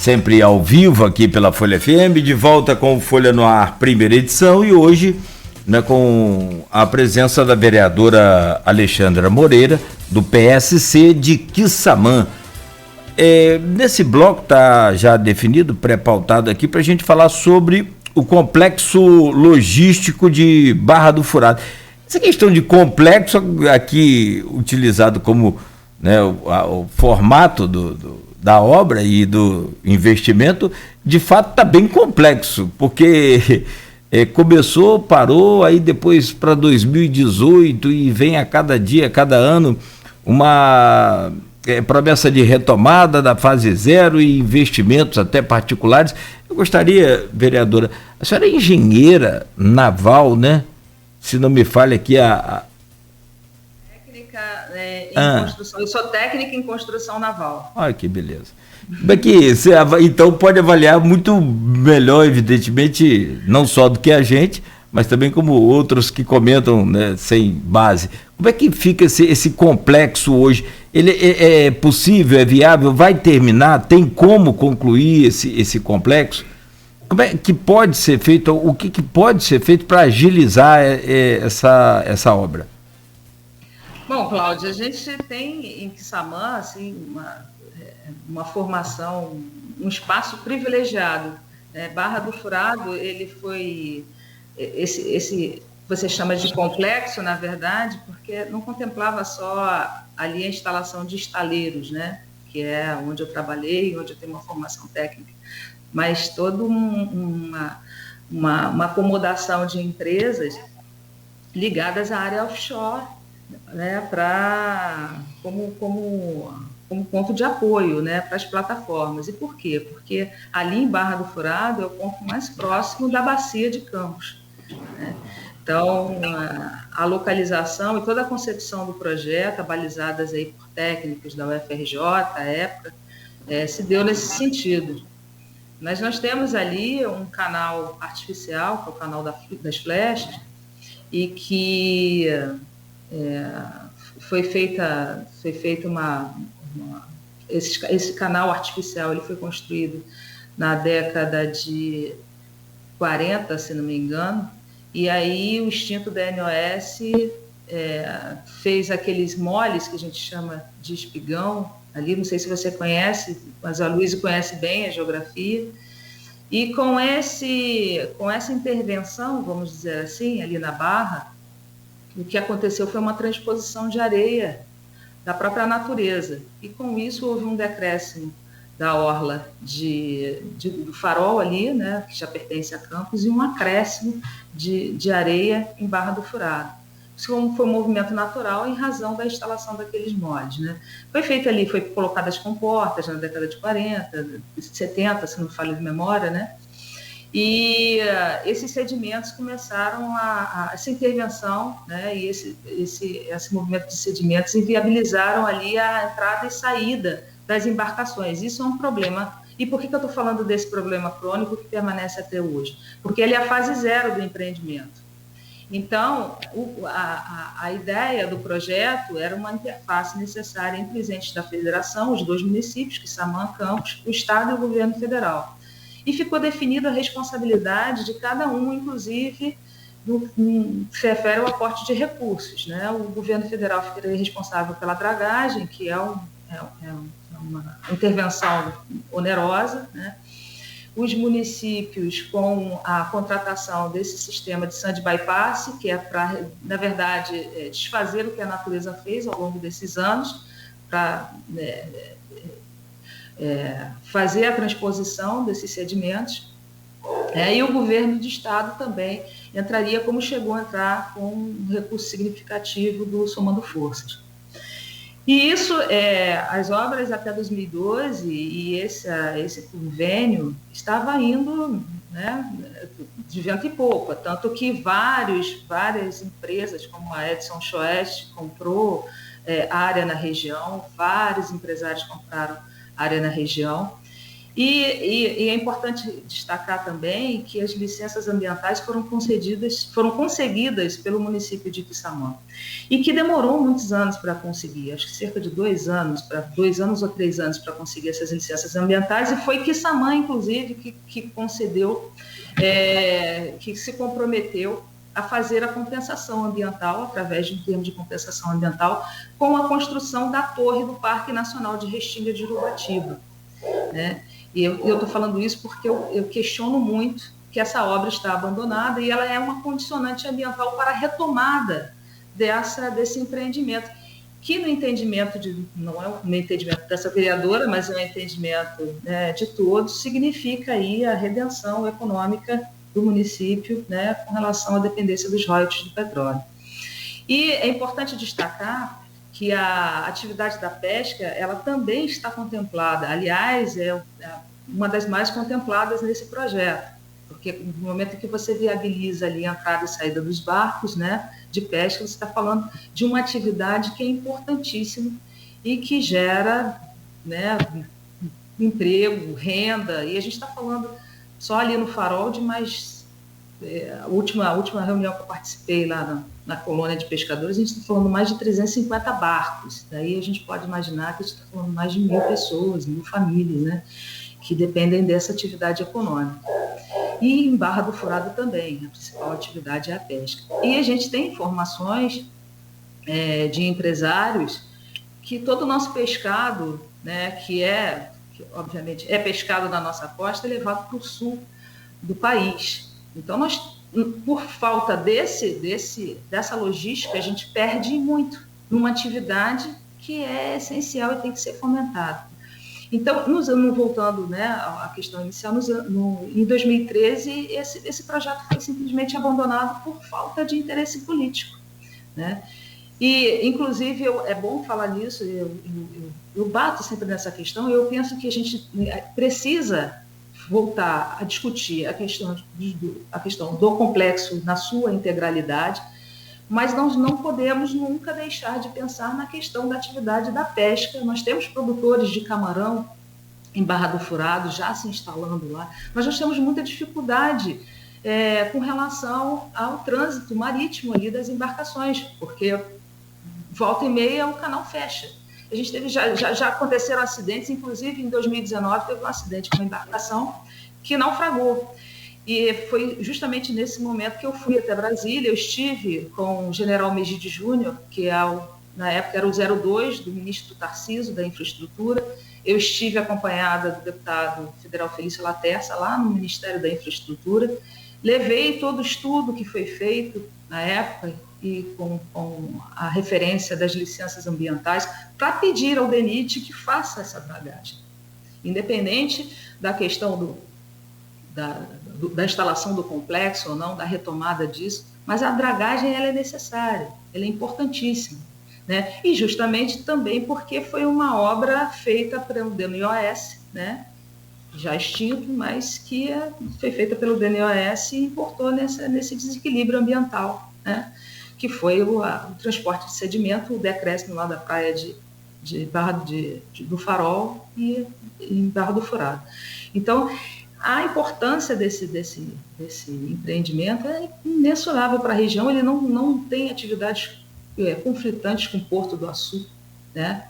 sempre ao vivo aqui pela Folha FM, de volta com o Folha no Ar, primeira edição, e hoje, né, com a presença da vereadora Alexandra Moreira, do PSC de Quissamã. Nesse bloco está já definido, pré-pautado aqui, para a gente falar sobre o complexo logístico de Barra do Furado. Essa questão de complexo, aqui utilizado como, né, o formato da obra e do investimento, de fato está bem complexo, porque começou, parou, aí depois para 2018 e vem a cada dia, a cada ano, uma promessa de retomada da fase zero e investimentos até particulares. Eu gostaria, vereadora, a senhora é engenheira naval, né? Se não me falha aqui técnica em construção. Eu sou técnica em construção naval. Olha que beleza. Aqui, você, então pode avaliar muito melhor, evidentemente, não só do que a gente, mas também como outros que comentam, né, sem base. Como é que fica esse complexo hoje? Ele é possível, é viável, vai terminar? Tem como concluir esse complexo? Como é que pode ser feito, o que pode ser feito para agilizar essa obra? Bom, Cláudia, a gente tem em Quissamã assim, uma formação, um espaço privilegiado. Barra do Furado, ele foi esse você chama de complexo, na verdade, porque não contemplava só ali a instalação de estaleiros, né, que é onde eu trabalhei, onde eu tenho uma formação técnica, mas toda uma acomodação de empresas ligadas à área offshore, né, como ponto de apoio, né, para as plataformas. E por quê? Porque ali em Barra do Furado é o ponto mais próximo da bacia de Campos, né? Então, a localização e toda a concepção do projeto, abalizadas aí por técnicos da UFRJ, à época, se deu nesse sentido. Mas nós temos ali um canal artificial, que é o canal das Flechas, e que foi feita esse canal artificial, ele foi construído na década de 40, se não me engano, e aí o extinto DNOS fez aqueles moles que a gente chama de espigão, ali, não sei se você conhece, mas a Luísa conhece bem a geografia, e com essa intervenção, vamos dizer assim, ali na Barra, o que aconteceu foi uma transposição de areia da própria natureza, e com isso houve um decréscimo da orla do farol ali, né, que já pertence a Campos, e um acréscimo de areia em Barra do Furado. Isso foi um movimento natural em razão da instalação daqueles moles, né. Foi feito ali, foi colocadas as comportas na década de 40, 70, se não me falha de memória, né, e esses sedimentos começaram essa intervenção, né, e esse movimento de sedimentos inviabilizaram ali a entrada e saída das embarcações. Isso é um problema. E por que eu estou falando desse problema crônico que permanece até hoje? Porque ele é a fase zero do empreendimento. Então, a ideia do projeto era uma interface necessária entre os entes da federação, os dois municípios, Quissamã, Campos, o Estado e o governo federal. E ficou definida a responsabilidade de cada um, inclusive, no que se refere ao aporte de recursos, né? O governo federal ficaria responsável pela dragagem, que é uma intervenção onerosa, né? Os municípios com a contratação desse sistema de sand bypass, que é para, na verdade, desfazer o que a natureza fez ao longo desses anos, para fazer a transposição desses sedimentos, e o governo do estado também entraria, como chegou a entrar, com um recurso significativo do Somando Forças. E isso, as obras até 2012 e esse convênio estava indo, né, de vento em popa, tanto que várias empresas, como a Edson Choeste, comprou área na região, vários empresários compraram área na região, E é importante destacar também que as licenças ambientais foram conseguidas pelo município de Quissamã e que demorou muitos anos para conseguir, acho que cerca de 2 anos, 2 anos ou 3 anos para conseguir essas licenças ambientais, e foi Quissamã, inclusive, que concedeu, que se comprometeu a fazer a compensação ambiental, através de um termo de compensação ambiental, com a construção da torre do Parque Nacional de Restinga de Urubatiba, né? E eu estou falando isso porque eu questiono muito que essa obra está abandonada e ela é uma condicionante ambiental para a retomada desse empreendimento, que no entendimento não é um entendimento dessa vereadora, mas é um entendimento, né, de todos, significa aí a redenção econômica do município, né, com relação à dependência dos royalties do petróleo. E é importante destacar que a atividade da pesca, ela também está contemplada, aliás, é uma das mais contempladas nesse projeto, porque no momento em que você viabiliza ali a entrada e saída dos barcos, né, de pesca, você está falando de uma atividade que é importantíssima e que gera, né, emprego, renda, e a gente está falando só ali no Farol de mais... A última reunião que eu participei lá na colônia de pescadores, a gente está falando mais de 350 barcos. Daí a gente pode imaginar que a gente está falando mais de 1.000 pessoas, 1.000 famílias, né, que dependem dessa atividade econômica. E em Barra do Furado também, a principal atividade é a pesca. E a gente tem informações de empresários que todo o nosso pescado, né, que obviamente é pescado na nossa costa, é levado para o sul do país. Então, nós, por falta dessa logística, a gente perde muito numa atividade que é essencial e tem que ser fomentada. Então, voltando, né, à questão inicial, em 2013, esse projeto foi simplesmente abandonado por falta de interesse político, né? E, inclusive, é bom falar nisso, eu bato sempre nessa questão, e eu penso que a gente precisa voltar a discutir a questão do complexo na sua integralidade, mas nós não podemos nunca deixar de pensar na questão da atividade da pesca. Nós temos produtores de camarão em Barra do Furado já se instalando lá, mas nós temos muita dificuldade com relação ao trânsito marítimo ali das embarcações, porque volta e meia o canal fecha. A gente teve, já aconteceram acidentes, inclusive em 2019 teve um acidente com uma embarcação que naufragou. E foi justamente nesse momento que eu fui até Brasília. Eu estive com o general Megide Júnior, que na época era o 02 do ministro Tarcísio, da Infraestrutura. Eu estive acompanhada do deputado federal Felício Laterça, lá no Ministério da Infraestrutura. Levei todo o estudo que foi feito na época, e com a referência das licenças ambientais, para pedir ao DENIT que faça essa dragagem. Independente da questão da instalação do complexo ou não, da retomada disso, mas a dragagem ela é necessária, ela é importantíssima, né? E justamente também porque foi uma obra feita pelo DNOS, né? Já extinto, mas que foi feita pelo DNOS e importou nesse desequilíbrio ambiental, né? Que foi o transporte de sedimento, o decréscimo lá da praia de Barra do Farol e em Barra do Furado. Então, a importância desse empreendimento é imensurável para a região. Ele não tem atividades conflitantes com o Porto do Açu, né?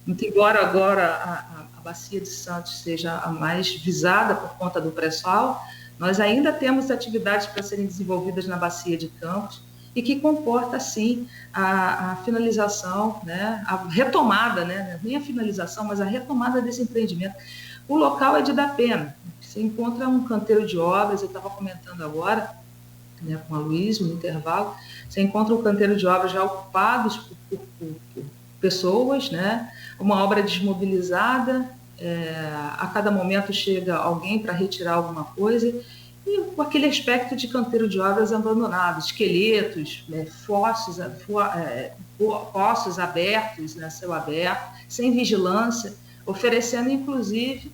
Embora agora a Bacia de Santos seja a mais visada por conta do pré-sal, nós ainda temos atividades para serem desenvolvidas na Bacia de Campos, e que comporta, sim, a finalização, né, a retomada, né, nem a finalização, mas a retomada desse empreendimento. O local é de dar pena. Você encontra um canteiro de obras, eu estava comentando agora, né, com a Luísa, no intervalo, você encontra um canteiro de obras já ocupados por pessoas, né, uma obra desmobilizada, a cada momento chega alguém para retirar alguma coisa, e com aquele aspecto de canteiro de obras abandonados, esqueletos, poços abertos, né, céu aberto, sem vigilância, oferecendo, inclusive,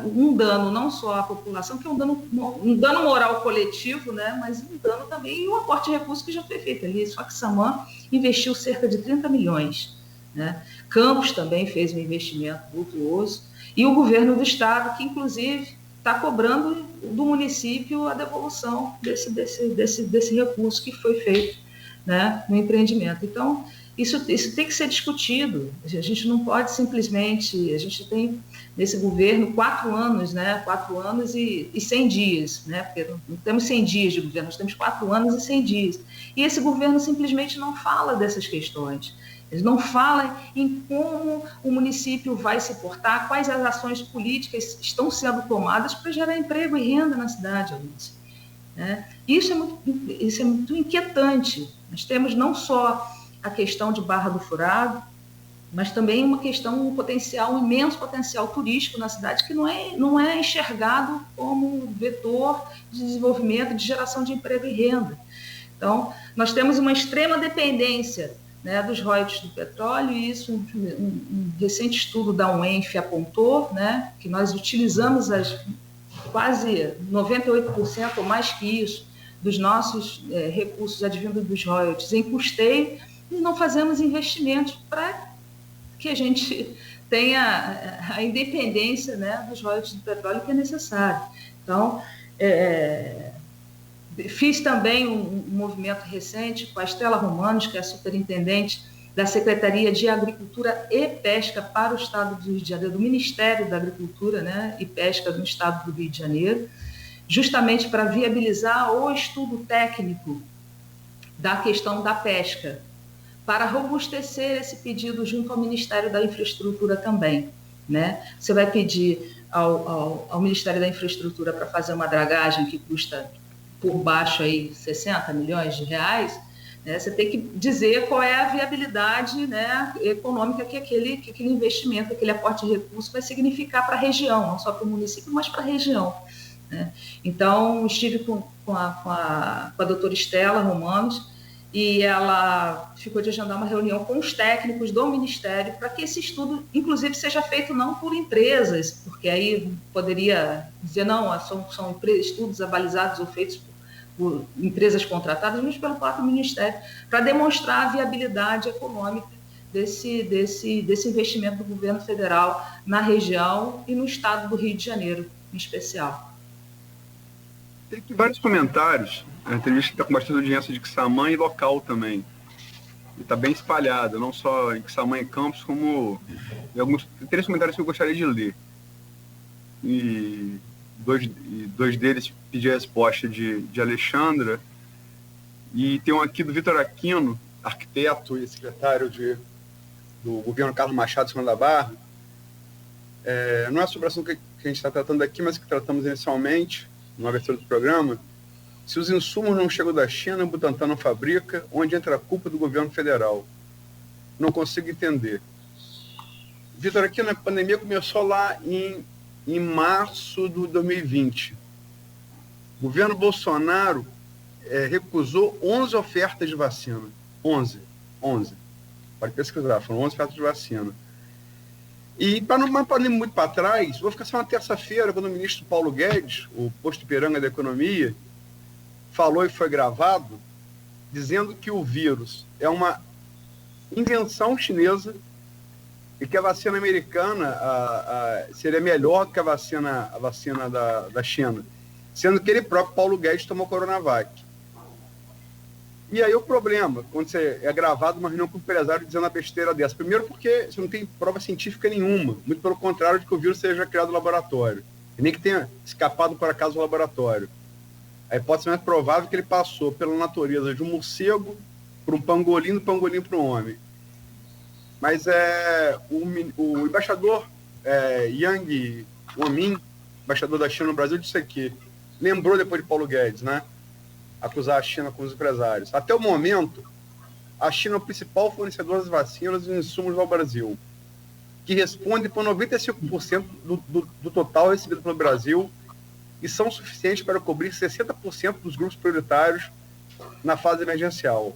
um dano não só à população, que é um dano moral coletivo, né, mas um dano também e um aporte de recursos que já foi feito ali. Só que Quissamã investiu cerca de 30 milhões. Né? Campos também fez um investimento vultuoso. E o governo do estado, que inclusive está cobrando do município a devolução desse recurso que foi feito, né, no empreendimento. Então, isso tem que ser discutido. A gente não pode simplesmente... A gente tem, nesse governo, 4 anos, né? 4 anos e 100 dias, né? Porque não temos 100 dias de governo, nós temos 4 anos e 100 dias. E esse governo simplesmente não fala dessas questões. Ele não fala em como o município vai se portar, quais as ações políticas estão sendo tomadas para gerar emprego e renda na cidade, Lúcia. Né? Isso é muito inquietante. Nós temos não só a questão de Barra do Furado, mas também uma questão, um imenso potencial turístico na cidade que não é enxergado como vetor de desenvolvimento, de geração de emprego e renda. Então, nós temos uma extrema dependência, né, dos royalties do petróleo, e isso um recente estudo da UENF apontou, né, que nós utilizamos quase 98% ou mais que isso dos nossos recursos advindos dos royalties em custeio, e não fazemos investimentos para que a gente tenha a independência, né, dos royalties do petróleo que é necessário. Então, fiz também um movimento recente com a Estela Romanos, que é a superintendente da Secretaria de Agricultura e Pesca para o Estado do Rio de Janeiro, do Ministério da Agricultura, né, e Pesca do Estado do Rio de Janeiro, justamente para viabilizar o estudo técnico da questão da pesca, para robustecer esse pedido junto ao Ministério da Infraestrutura também, né? Você vai pedir ao Ministério da Infraestrutura para fazer uma dragagem que custa por baixo aí 60 milhões de reais, né? Você tem que dizer qual é a viabilidade, né, econômica que aquele investimento, aquele aporte de recursos vai significar para a região, não só para o município, mas para a região, né? Então, estive com a doutora Estela Romanos, e ela ficou de agendar uma reunião com os técnicos do Ministério para que esse estudo, inclusive, seja feito não por empresas, porque aí poderia dizer, não, são estudos avalizados ou feitos por empresas contratadas, mas pelo próprio Ministério, para demonstrar a viabilidade econômica desse investimento do governo federal na região e no estado do Rio de Janeiro, em especial. Tem aqui vários comentários. A entrevista está com bastante audiência de Quissamã e local também. E está bem espalhada, não só em Quissamã e Campos, como em alguns 3 comentários que eu gostaria de ler. E dois deles pedi a resposta de Alexandra. E tem um aqui do Vitor Aquino, arquiteto e secretário do governo Carlos Machado, Semana da Barra. Não é sobre o assunto que a gente está tratando aqui, mas que tratamos inicialmente, na abertura do programa. Se os insumos não chegam da China, o Butantan não fabrica, onde entra a culpa do governo federal? Não consigo entender. Vitor, aqui na pandemia começou lá em março de 2020. O governo Bolsonaro recusou 11 ofertas de vacina. 11. Pode pesquisar, foram 11 ofertas de vacina. E para não ir muito para trás, vou ficar só na terça-feira, quando o ministro Paulo Guedes, o posto Ipiranga da Economia, falou e foi gravado, dizendo que o vírus é uma invenção chinesa e que a vacina americana seria melhor do que a vacina da China, sendo que ele próprio, Paulo Guedes, tomou Coronavac. E aí o problema, quando você é gravado uma reunião com o empresário dizendo a besteira dessa, primeiro porque você não tem prova científica nenhuma, muito pelo contrário de que o vírus seja criado no laboratório, e nem que tenha escapado por acaso do laboratório. A hipótese mais provável é que ele passou pela natureza de um morcego para um pangolim, do pangolim para um homem. Mas o embaixador Yang Wenmin, embaixador da China no Brasil, disse aqui, lembrou depois de Paulo Guedes, né? Acusar a China com os empresários. Até o momento, a China é o principal fornecedor das vacinas e insumos ao Brasil, que responde por 95% do total recebido pelo Brasil e são suficientes para cobrir 60% dos grupos prioritários na fase emergencial.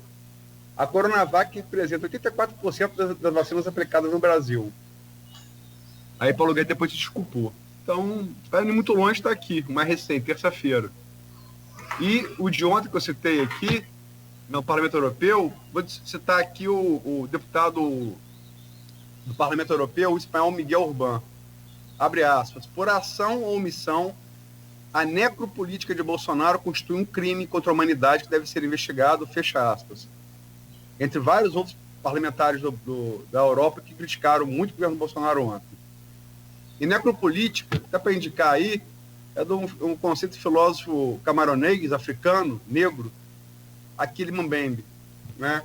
A Coronavac representa 84% das vacinas aplicadas no Brasil. Aí Paulo Guedes depois se desculpou. Então, para ir muito longe, está aqui, o mais recente, terça-feira. E o de ontem que eu citei aqui, no Parlamento Europeu, vou citar aqui o deputado do Parlamento Europeu, o espanhol Miguel Urbán. abre aspas, por ação ou omissão, a necropolítica de Bolsonaro constitui um crime contra a humanidade que deve ser investigado, fecha aspas. Entre vários outros parlamentares da Europa que criticaram muito o governo Bolsonaro ontem. E necropolítica, até para indicar aí, é de um conceito de filósofo camaronês, africano, negro, Achille Mbembe, né?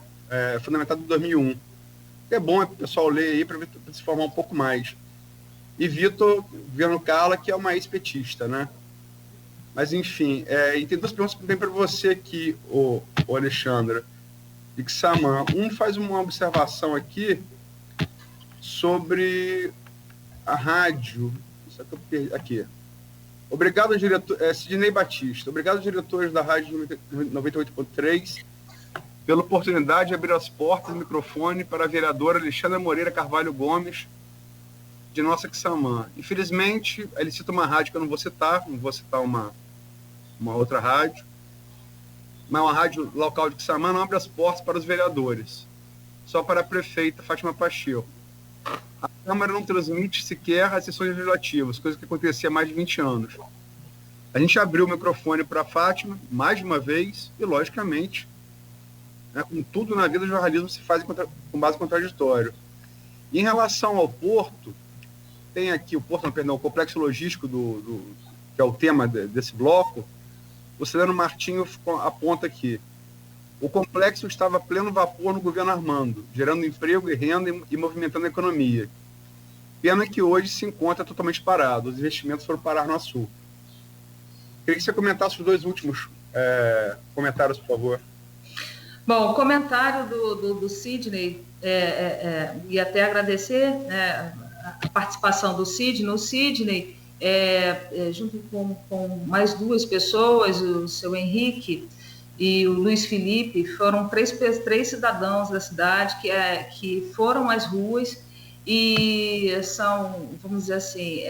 Fundamentado em 2001. É bom o pessoal ler aí para se formar um pouco mais. E Vitor Viano Carla, que é uma ex-petista, né? Mas, enfim, e tem duas perguntas que tem para você aqui, o Alexandra, de Xamã. Um faz uma observação aqui sobre a rádio. Isso aqui eu perdi, aqui. Obrigado, diretor. Sidney Batista. Obrigado, diretores da Rádio 98.3, pela oportunidade de abrir as portas do microfone para a vereadora Alexandra Moreira Carvalho Gomes, de nossa Quissamã. Infelizmente, ele cita uma rádio que eu não vou citar uma outra rádio, mas uma rádio local de Quissamã não abre as portas para os vereadores, só para a prefeita Fátima Pacheco. A Câmara não transmite sequer as sessões legislativas, coisa que acontecia há mais de 20 anos. A gente abriu o microfone para a Fátima, mais de uma vez, e, logicamente, né, como tudo na vida, o jornalismo se faz com base contraditória. Em relação ao porto, tem aqui o complexo logístico, que é o tema desse bloco. O Celano Martinho aponta aqui: o complexo estava a pleno vapor no governo Armando, gerando emprego e renda e movimentando a economia. Pena que hoje se encontra totalmente parado, os investimentos foram parar no Açul. Queria que você comentasse os dois últimos comentários, por favor. Bom, o comentário do Sidney, e até agradecer, né, a participação do Sidney. O Sidney, junto com mais duas pessoas, o seu Henrique e o Luiz Felipe, foram três cidadãos da cidade que foram às ruas e são, vamos dizer assim,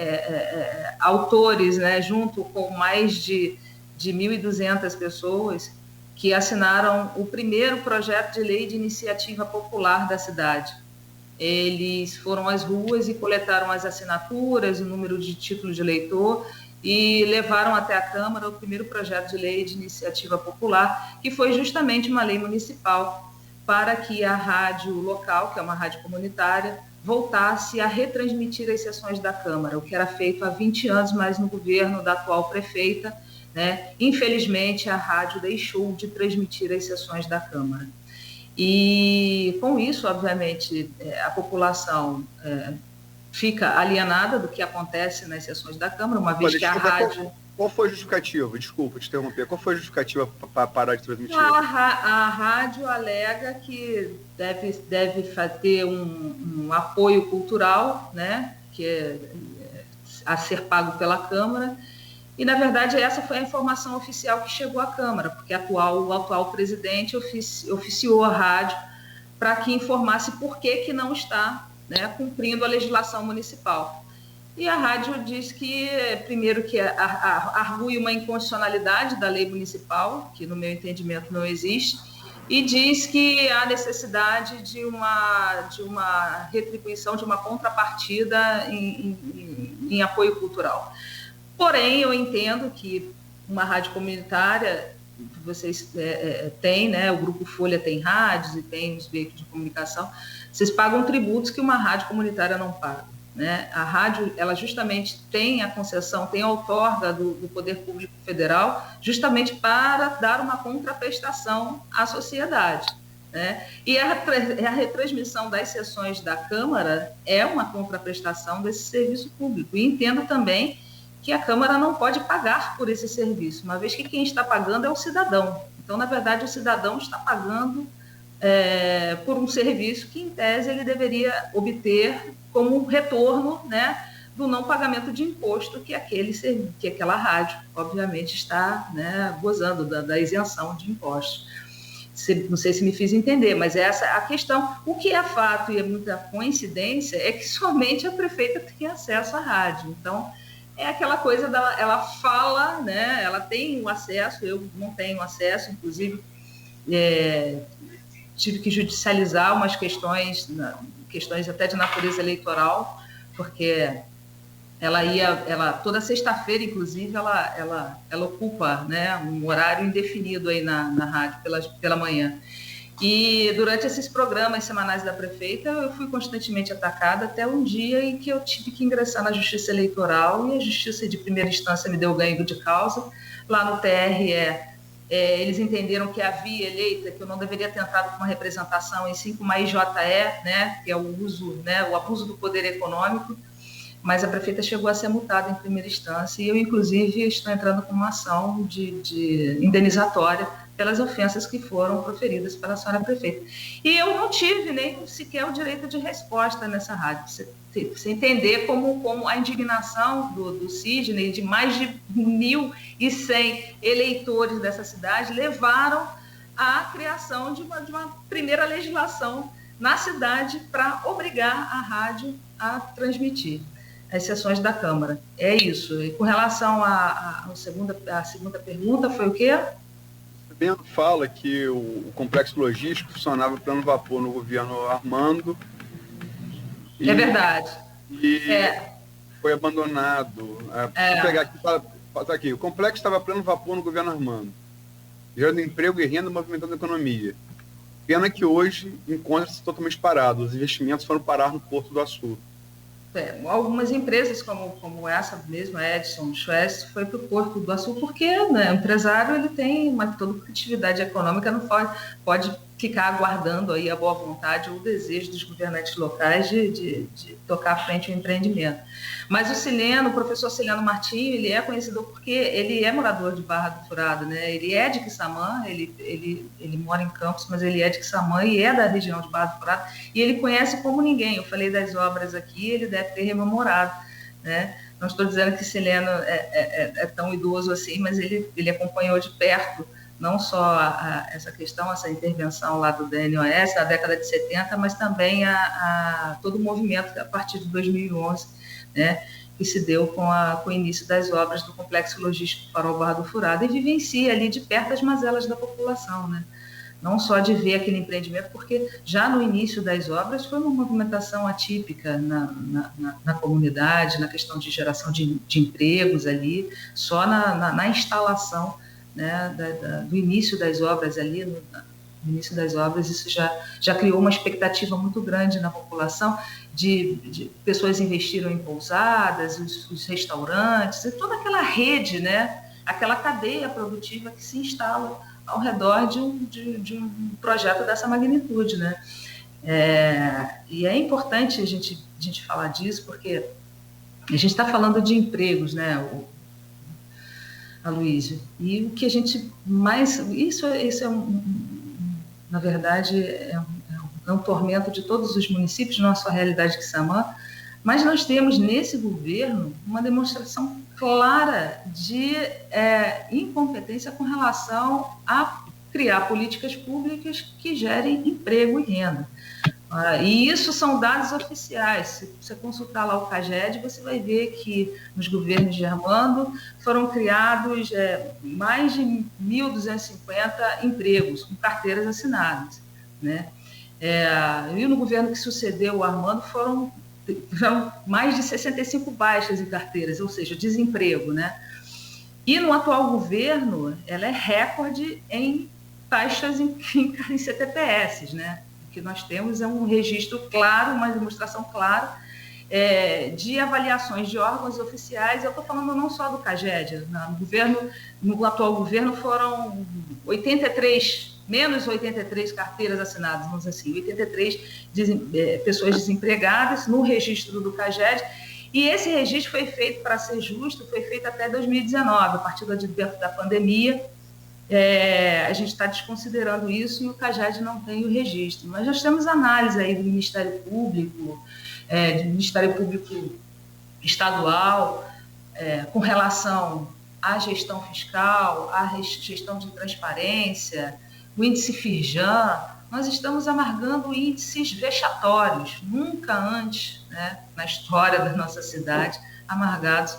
autores, né, junto com mais de 1.200 pessoas, que assinaram o primeiro projeto de lei de iniciativa popular da cidade. Eles foram às ruas e coletaram as assinaturas, o número de título de eleitor, e levaram até a Câmara o primeiro projeto de lei de iniciativa popular, que foi justamente uma lei municipal para que a rádio local, que é uma rádio comunitária, voltasse a retransmitir as sessões da Câmara, o que era feito há 20 anos, mas no governo da atual prefeita, né? Infelizmente, a rádio deixou de transmitir as sessões da Câmara. E, com isso, obviamente, a população fica alienada do que acontece nas sessões da Câmara, uma vez que a rádio... Qual foi a justificativa? Desculpa te interromper. Qual foi a justificativa para parar de transmitir? A rádio alega que deve ter um apoio cultural, né, que a ser pago pela Câmara. E, na verdade, essa foi a informação oficial que chegou à Câmara, porque o atual presidente oficiou a rádio para que informasse por que não está, né, cumprindo a legislação municipal. E a rádio diz que, primeiro, que argui uma inconstitucionalidade da lei municipal, que, no meu entendimento, não existe, e diz que há necessidade de uma retribuição, de uma contrapartida em apoio cultural. Porém, eu entendo que uma rádio comunitária, vocês têm, né, o Grupo Folha tem rádios e tem os veículos de comunicação, vocês pagam tributos que uma rádio comunitária não paga, né? A rádio, ela justamente tem a concessão, tem a outorga do Poder Público Federal, justamente para dar uma contraprestação à sociedade, né? E a retransmissão das sessões da Câmara é uma contraprestação desse serviço público. E entendo também que a Câmara não pode pagar por esse serviço, uma vez que quem está pagando é o cidadão. Então, na verdade, o cidadão está pagando por um serviço que, em tese, ele deveria obter como um retorno, né, do não pagamento de imposto que aquela rádio, obviamente, está, né, gozando da isenção de impostos. Não sei se me fiz entender, mas essa é a questão. O que é fato e é muita coincidência é que somente a prefeita tem acesso à rádio. Então, é aquela coisa dela, ela fala, né, ela tem o acesso, eu não tenho acesso, inclusive tive que judicializar umas questões até de natureza eleitoral, porque ela toda sexta-feira, inclusive, ela ocupa, né, um horário indefinido aí na rádio pela manhã. E durante esses programas semanais da prefeita, eu fui constantemente atacada até um dia em que eu tive que ingressar na Justiça Eleitoral e a Justiça de primeira instância me deu ganho de causa. Lá no TRE, eles entenderam que a via eleita, que eu não deveria ter entrado com uma representação, e sim com uma IJE, né, que é o uso, né, o abuso do poder econômico, mas a prefeita chegou a ser multada em primeira instância e eu, inclusive, estou entrando com uma ação de indenizatória pelas ofensas que foram proferidas pela senhora prefeita. E eu não tive nem sequer o direito de resposta nessa rádio. Você entender como a indignação do Sidney, de mais de 1.100 eleitores dessa cidade, levaram à criação de uma primeira legislação na cidade para obrigar a rádio a transmitir as sessões da Câmara. É isso. E com relação à segunda pergunta, foi o quê? Bento fala que o complexo logístico funcionava pleno vapor no governo Armando. É verdade. E foi abandonado. Vou pegar aqui, tá aqui. O complexo estava pleno vapor no governo Armando, gerando emprego e renda, movimentando a economia. Pena que hoje encontra-se totalmente parado. Os investimentos foram parar no Porto do Açu. Algumas empresas, como essa mesmo, a Edson Schwest, foi para o Porto do Açu, porque, né, o empresário ele tem toda atividade econômica, não pode ficar aguardando aí a boa vontade ou o desejo dos governantes locais de tocar à frente o empreendimento. Mas o professor Ciliano Martinho, ele é conhecido porque ele é morador de Barra do Furado, né? Ele é de Quissamã, ele mora em Campos, mas ele é de Quissamã e é da região de Barra do Furado, e ele conhece como ninguém. Eu falei das obras aqui, ele deve ter rememorado, né? Não estou dizendo que Ciliano é tão idoso assim, mas ele acompanhou de perto não só essa questão, essa intervenção lá do DNOS na década de 70, mas também todo o movimento a partir de 2011, né, que se deu com o início das obras do Complexo Logístico Farol Barra do Furado, e vivencia ali de perto as mazelas da população, né? Não só de ver aquele empreendimento, porque já no início das obras foi uma movimentação atípica na comunidade, na questão de geração de empregos ali, só na instalação, né, do início das obras ali, no início das obras, isso já criou uma expectativa muito grande na população, de pessoas investiram em pousadas, os restaurantes, e toda aquela rede, né, aquela cadeia produtiva que se instala ao redor de um projeto dessa magnitude, né? E é importante a gente falar disso, porque a gente está falando de empregos, né, Aloysio, e o que a gente mais... Isso na verdade, é um tormento de todos os municípios, não é só a realidade de Quissamã, mas nós temos nesse governo uma demonstração clara de incompetência com relação a criar políticas públicas que gerem emprego e renda. E isso são dados oficiais. Se você consultar lá o CAGED, você vai ver que nos governos de Armando foram criados mais de 1.250 empregos com carteiras assinadas, né? E no governo que sucedeu o Armando foram mais de 65 baixas em carteiras, ou seja, desemprego, né? E no atual governo, ela é recorde em taxas em CTPS, né? O que nós temos é um registro claro, uma demonstração clara de avaliações de órgãos oficiais. Eu estou falando não só do CAGED, no atual governo foram menos 83 carteiras assinadas, vamos dizer assim, 83 pessoas desempregadas no registro do CAGED, e esse registro foi feito, para ser justo, foi feito até 2019, a partir do advento da pandemia. A gente está desconsiderando isso e o CAGED não tem o registro, mas nós temos análise aí do Ministério Público, do Ministério Público Estadual, com relação à gestão fiscal, à gestão de transparência, o índice Firjan. Nós estamos amargando índices vexatórios, nunca antes, né, na história da nossa cidade, amargados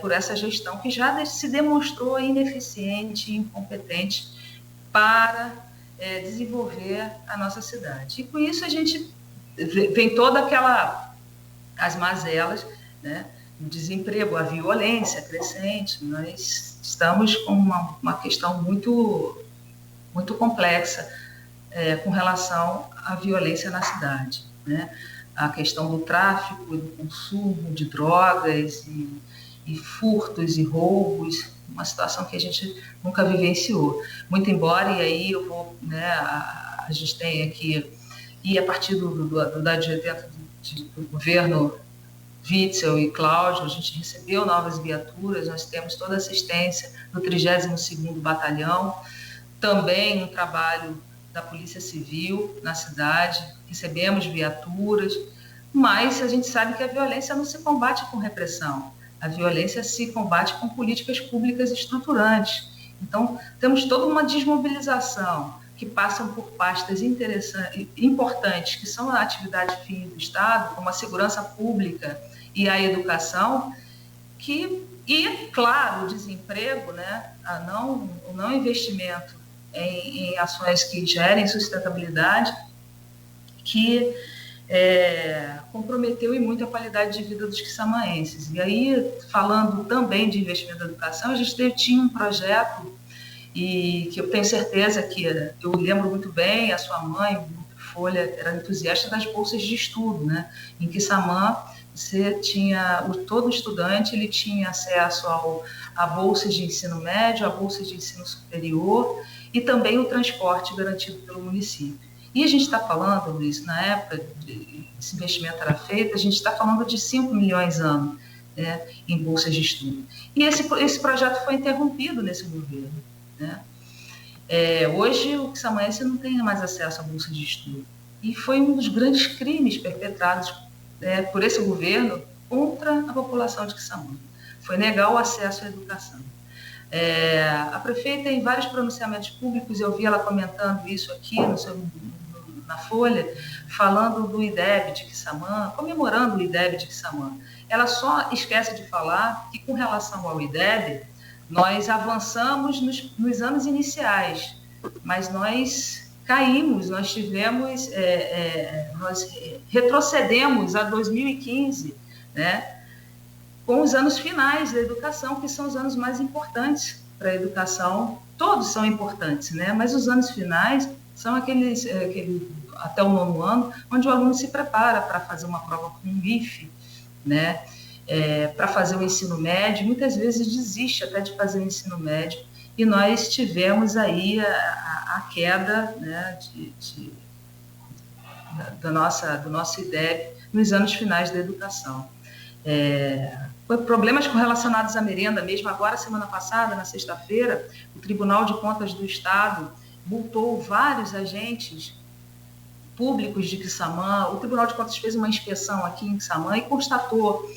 por essa gestão que já se demonstrou ineficiente e incompetente para desenvolver a nossa cidade. E com isso a gente vem toda as mazelas, né, o desemprego, a violência crescente. Nós estamos com uma questão muito, muito complexa com relação à violência na cidade, né? A questão do tráfico e do consumo de drogas e furtos e roubos, uma situação que a gente nunca vivenciou. Muito embora, e aí eu vou, né, a gente tem aqui, e a partir do advento do governo Witzel e Cláudio, a gente recebeu novas viaturas, nós temos toda a assistência do 32º Batalhão, também um trabalho da Polícia Civil na cidade, recebemos viaturas, mas a gente sabe que a violência não se combate com repressão, a violência se combate com políticas públicas estruturantes. Então, temos toda uma desmobilização que passam por pastas importantes, que são a atividade fim do Estado, como a segurança pública e a educação, e, claro, o desemprego, né, o não investimento em ações que gerem sustentabilidade, que comprometeu e muito a qualidade de vida dos quissamãenses. E aí, falando também de investimento na educação, a gente tinha um projeto, e que eu tenho certeza que eu lembro muito bem, a sua mãe, Folha, era entusiasta das bolsas de estudo, né? Em Quissamã, você tinha, todo estudante ele tinha acesso a bolsas de ensino médio, a bolsas de ensino superior e também o transporte garantido pelo município. E a gente está falando, Luiz, na época que esse investimento era feito, a gente está falando de 5 milhões ano, né, em bolsas de estudo. E esse projeto foi interrompido nesse governo, né? Hoje o quissamãense não tem mais acesso à bolsa de estudo. E foi um dos grandes crimes perpetrados por esse governo contra a população de Quissamã. Foi negar o acesso à educação. A prefeita, em vários pronunciamentos públicos, eu vi ela comentando isso aqui na Folha, falando do IDEB de Quissamã, comemorando o IDEB de Quissamã. Ela só esquece de falar que, com relação ao IDEB, nós avançamos nos anos iniciais, mas nós caímos, nós retrocedemos a 2015, né, com os anos finais da educação, que são os anos mais importantes para a educação. Todos são importantes, né, mas os anos finais são aquele até o 9º ano, onde o aluno se prepara para fazer uma prova com um IFE, né, para fazer o ensino médio, muitas vezes desiste até de fazer o ensino médio, e nós tivemos aí a queda, né, do nosso IDEB nos anos finais da educação. Problemas relacionados à merenda, mesmo agora, semana passada, na sexta-feira, o Tribunal de Contas do Estado multou vários agentes públicos de Quissamã. O Tribunal de Contas fez uma inspeção aqui em Quissamã e constatou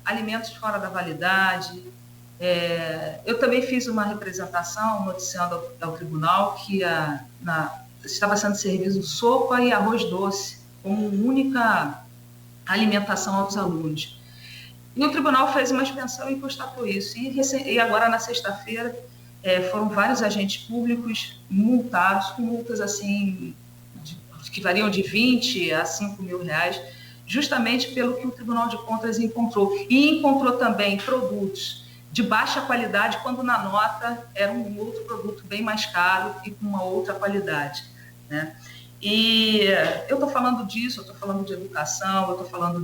alimentos fora da validade. Eu também fiz uma representação noticiando ao tribunal que estava sendo servido sopa e arroz doce como única alimentação aos alunos. E o tribunal fez uma inspeção e constatou isso. E agora, na sexta-feira, foram vários agentes públicos multados com multas assim, que variam de 20 a 5 mil reais, justamente pelo que o Tribunal de Contas encontrou. E encontrou também produtos de baixa qualidade, quando na nota era um outro produto bem mais caro e com uma outra qualidade, né? E eu estou falando disso, eu estou falando de educação, eu estou falando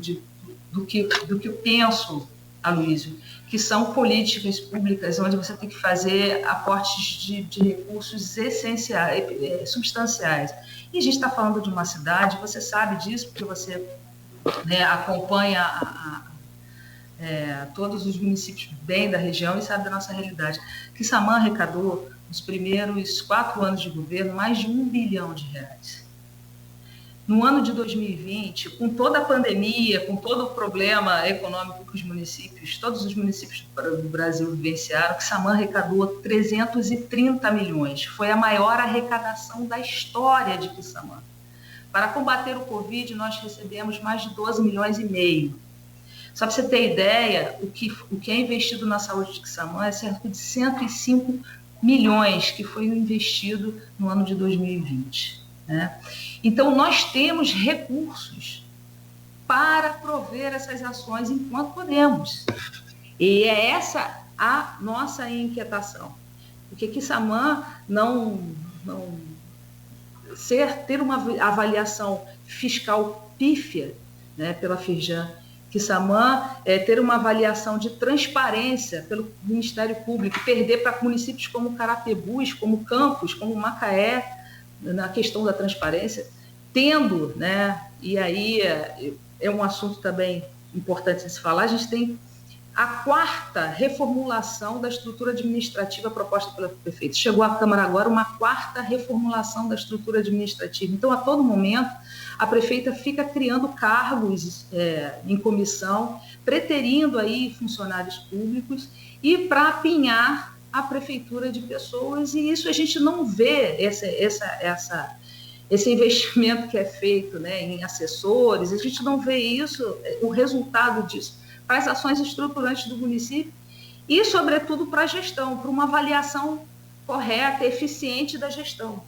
do que eu penso, Aloysio, que são políticas públicas onde você tem que fazer aportes de recursos essenciais, substanciais. E a gente está falando de uma cidade, você sabe disso, porque você, né, acompanha todos os municípios bem da região e sabe da nossa realidade. Quissamã arrecadou, nos primeiros 4 anos de governo, mais de R$1 bilhão. No ano de 2020, com toda a pandemia, com todo o problema econômico que todos os municípios do Brasil vivenciaram, Quissamã arrecadou 330 milhões. Foi a maior arrecadação da história de Quissamã. Para combater o Covid, nós recebemos mais de 12 milhões e meio. Só para você ter ideia, o que é investido na saúde de Quissamã é cerca de 105 milhões que foi investido no ano de 2020. Né? Então, nós temos recursos para prover essas ações enquanto podemos. E é essa a nossa inquietação. Porque Quissamã ter uma avaliação fiscal pífia, né, pela Firjan, Quissamã ter uma avaliação de transparência pelo Ministério Público, perder para municípios como Carapebus, como Campos, como Macaé, na questão da transparência, tendo, né, e aí é um assunto também importante de se falar, a gente tem a quarta reformulação da estrutura administrativa proposta pelo prefeito. Chegou à Câmara agora uma quarta reformulação da estrutura administrativa. Então, a todo momento, a prefeita fica criando cargos em comissão, preterindo aí funcionários públicos e para apinhar a prefeitura de pessoas, e isso a gente não vê esse investimento que é feito, né, em assessores, a gente não vê isso, o resultado disso, para as ações estruturantes do município e, sobretudo, para a gestão, para uma avaliação correta, eficiente da gestão.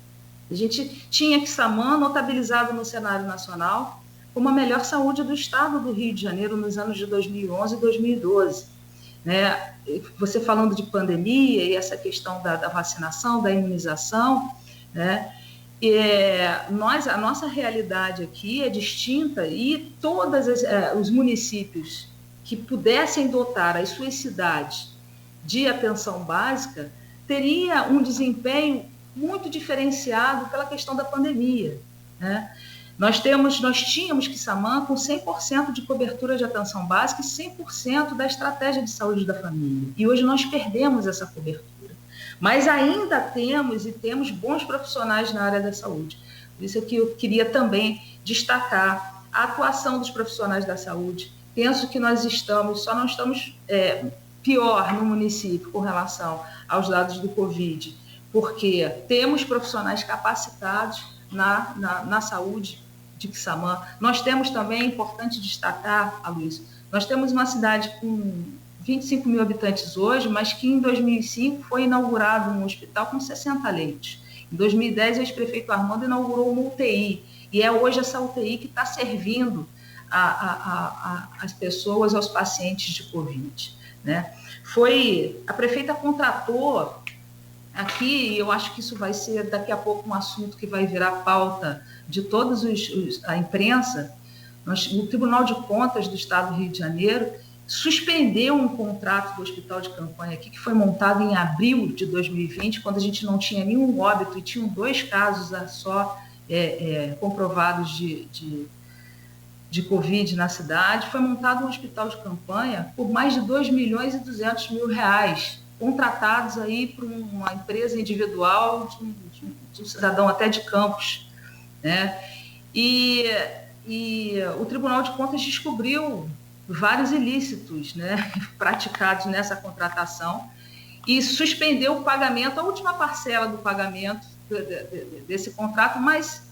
A gente tinha Quissamã notabilizado no cenário nacional como a melhor saúde do estado do Rio de Janeiro nos anos de 2011 e 2012. Né? Você falando de pandemia e essa questão da vacinação, da imunização, né? A nossa realidade aqui é distinta e todos os municípios que pudessem dotar as suas cidades de atenção básica teria um desempenho muito diferenciado pela questão da pandemia, né? Nós tínhamos Quissamã com 100% de cobertura de atenção básica e 100% da estratégia de saúde da família. E hoje nós perdemos essa cobertura. Mas ainda temos bons profissionais na área da saúde. Por isso é que eu queria também destacar a atuação dos profissionais da saúde. Penso que nós só não estamos pior no município com relação aos dados do Covid, porque temos profissionais capacitados na saúde de Quissamã. Nós temos também, é importante destacar, Aloysio, nós temos uma cidade com 25 mil habitantes hoje, mas que em 2005 foi inaugurado um hospital com 60 leitos. Em 2010, o ex-prefeito Armando inaugurou uma UTI, e é hoje essa UTI que está servindo as pessoas, aos pacientes de Covid, né? A prefeita contratou aqui, eu acho que isso vai ser daqui a pouco um assunto que vai virar pauta de toda a imprensa. O Tribunal de Contas do Estado do Rio de Janeiro suspendeu um contrato do hospital de campanha aqui, que foi montado em abril de 2020, quando a gente não tinha nenhum óbito e tinham 2 casos só comprovados de Covid na cidade. Foi montado um hospital de campanha por mais de R$2.200.000, contratados aí por uma empresa individual, de um cidadão até de Campos, né? E o Tribunal de Contas descobriu vários ilícitos, né, praticados nessa contratação e suspendeu o pagamento, a última parcela do pagamento desse contrato, mas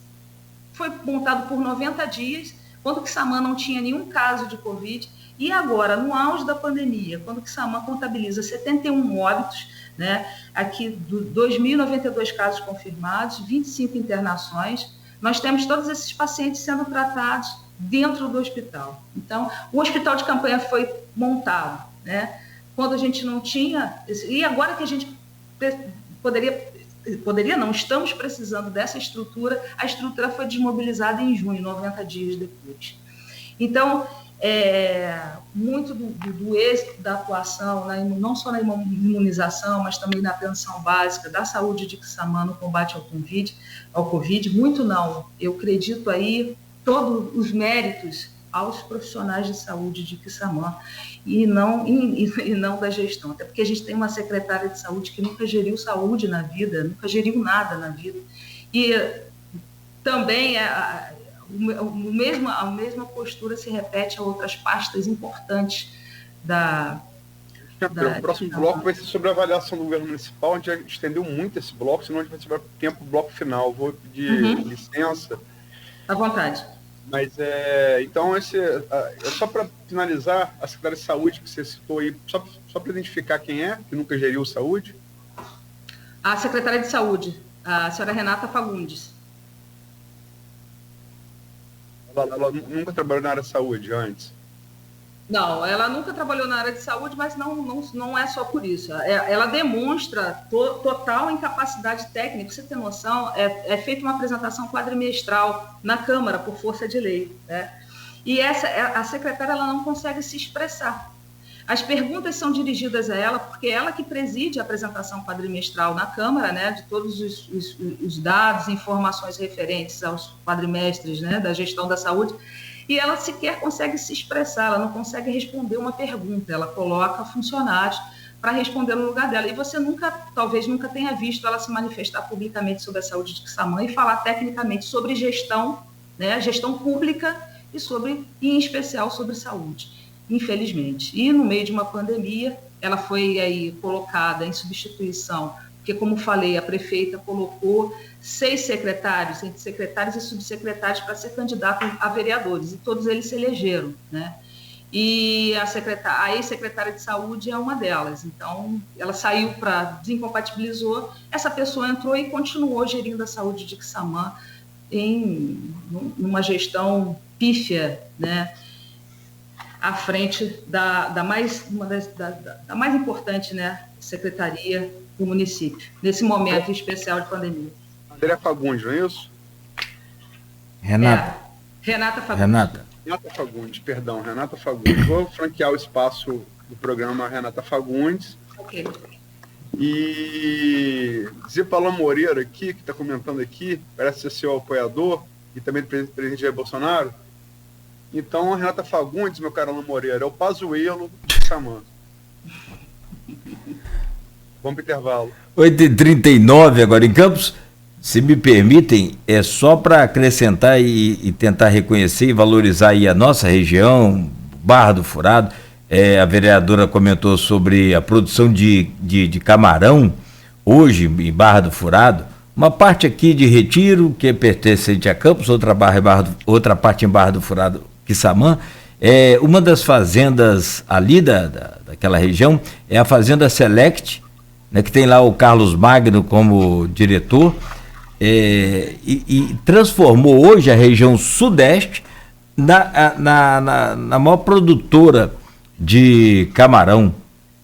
foi montado por 90 dias, quando Quissamã não tinha nenhum caso de Covid, e agora, no auge da pandemia, quando Quissamã contabiliza 71 óbitos, né, aqui 2.092 casos confirmados, 25 internações, nós temos todos esses pacientes sendo tratados dentro do hospital. Então, o hospital de campanha foi montado, né, quando a gente não tinha, e agora que a gente poderia não, estamos precisando dessa estrutura, a estrutura foi desmobilizada em junho, 90 dias depois. Então, muito do êxito da atuação, não só na imunização, mas também na atenção básica da saúde de Quissamã no combate ao Covid, muito não. Eu acredito aí todos os méritos aos profissionais de saúde de Quissamã e não da gestão, até porque a gente tem uma secretária de saúde que nunca geriu saúde na vida, nunca geriu nada na vida, e também a mesma postura se repete a outras pastas importantes O próximo bloco vai ser sobre a avaliação do governo municipal. A gente já estendeu muito esse bloco, senão a gente vai tiver tempo para o bloco final. Vou pedir licença. À vontade. Mas, então, só para finalizar, a Secretaria de Saúde que você citou aí, só para identificar quem é, que nunca geriu saúde. A Secretária de Saúde, a senhora Renata Fagundes. Ela nunca trabalhou na área de saúde antes? Não, ela nunca trabalhou na área de saúde, mas não é só por isso. Ela demonstra total incapacidade técnica. Pra você ter noção, é feita uma apresentação quadrimestral na Câmara, por força de lei, né? E a secretária ela não consegue se expressar. As perguntas são dirigidas a ela, porque ela que preside a apresentação quadrimestral na Câmara, né, de todos os dados, informações referentes aos quadrimestres, né, da gestão da saúde, e ela sequer consegue se expressar, ela não consegue responder uma pergunta, ela coloca funcionários para responder no lugar dela. E você talvez nunca tenha visto ela se manifestar publicamente sobre a saúde de Quissamã e falar tecnicamente sobre gestão, né, gestão pública e em especial sobre saúde. Infelizmente. E no meio de uma pandemia, ela foi aí colocada em substituição, porque, como falei, a prefeita colocou 6 secretários, entre secretários e subsecretários, para ser candidato a vereadores, e todos eles se elegeram, né? E a ex-secretária de saúde é uma delas. Então, ela saiu desincompatibilizou, essa pessoa entrou e continuou gerindo a saúde de Quissamã numa gestão pífia, né? À frente da mais importante, né, secretaria do município, nesse momento especial de pandemia. André Fagundes, não é isso? Renata. Renata Fagundes. Renata Fagundes. Vou franquear o espaço do programa Renata Fagundes. Ok. E Zipalã Moreira aqui, que está comentando aqui, parece ser seu apoiador e também do presidente Jair Bolsonaro. Então, a Renata Fagundes, meu caro Alain Moreira, é o Pazuello de Quissamã. Vamos para o intervalo. 8h39 agora em Campos. Se me permitem, é só para acrescentar e tentar reconhecer e valorizar aí a nossa região, Barra do Furado. A vereadora comentou sobre a produção de camarão, hoje em Barra do Furado. Uma parte aqui de Retiro, que é pertencente a Campos, outra parte em Barra do Furado, Quissamã. Uma das fazendas ali daquela região é a Fazenda Select, né, que tem lá o Carlos Magno como diretor, e transformou hoje a região sudeste na maior produtora de camarão,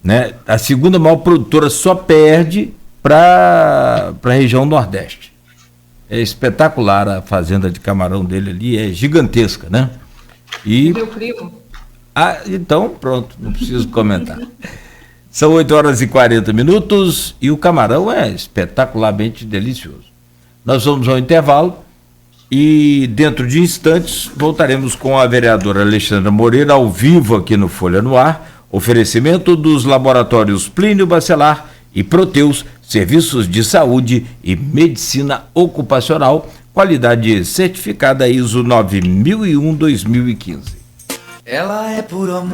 né? A segunda maior produtora, só perde para a região nordeste. É espetacular a fazenda de camarão dele ali, é gigantesca, né? E meu primo. Então pronto, não preciso comentar. São 8h40 e o camarão é espetacularmente delicioso. Nós vamos ao intervalo e dentro de instantes voltaremos com a vereadora Alexandra Moreira ao vivo aqui no Folha no Ar. Oferecimento dos laboratórios Plínio Bacelar e Proteus, serviços de saúde e medicina ocupacional, qualidade certificada ISO 9001-2015. Ela é puro amor.